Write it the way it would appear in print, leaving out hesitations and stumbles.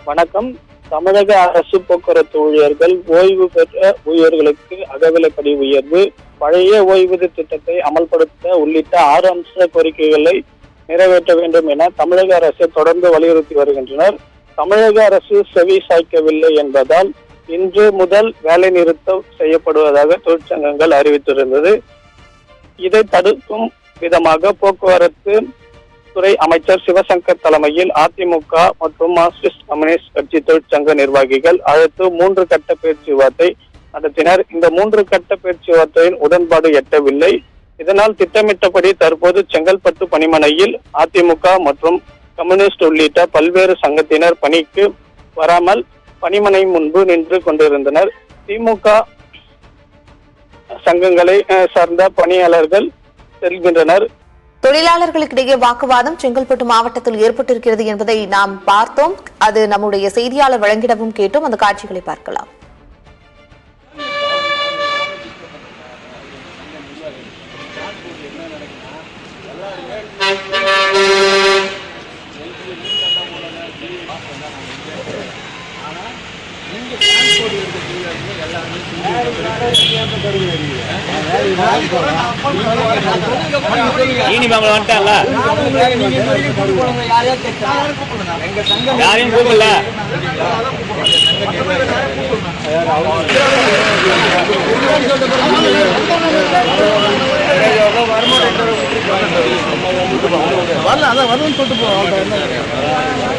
வணக்கம். தமிழக அரசு போக்குவரத்து ஊழியர்கள் ஓய்வு பெற்ற ஊழியர்களுக்கு அகவிலைப்படி உயர்வு, பழைய ஓய்வூதிய திட்டத்தை அமல்படுத்த உள்ளிட்ட 6 அம்ச கோரிக்கைகளை நிறைவேற்ற வேண்டும் என தமிழக அரசு தொடர்ந்து வலியுறுத்தி வருகின்றனர். தமிழக அரசு செவி சாய்க்கவில்லை என்பதால் இன்று முதல் வேலை நிறுத்தம் செய்யப்படுவதாக தொழிற்சங்கங்கள் அறிவித்திருந்தது. இதை தடுக்கும் விதமாக போக்குவரத்து துறை அமைச்சர் சிவசங்கர் தலைமையில் அதிமுக மற்றும் மார்க்சிஸ்ட் கம்யூனிஸ்ட் கட்சி தொழிற்சங்க நிர்வாகிகள் அழைத்து 3 கட்ட பேச்சுவார்த்தை நடத்தினர். இந்த 3 கட்ட பேச்சுவார்த்தையின் உடன்பாடு எட்டவில்லை. இதனால் திட்டமிட்டபடி தற்போது செங்கல்பட்டு பணிமனையில் அதிமுக மற்றும் கம்யூனிஸ்ட் உள்ளிட்ட பல்வேறு சங்கத்தினர் பணிக்கு வராமல் பணிமனை முன்பு நின்று கொண்டிருந்தனர். திமுக சங்கங்களை சார்ந்த பணியாளர்கள் செல்கின்றனர். தொழிலாளர்களுக்கிடையே வாக்குவாதம் செங்கல்பட்டு மாவட்டத்தில் ஏற்பட்டிருக்கிறது என்பதை நாம் பார்த்தோம். அது நம்முடைய செய்தியாளர் வழங்கிடவும் கேட்டோம். அந்த காட்சிகளை பார்க்கலாம். யாரையும் கூப்பிடல. வரல, அதான் வரும்னு சொல்லிட்டு போவோம்.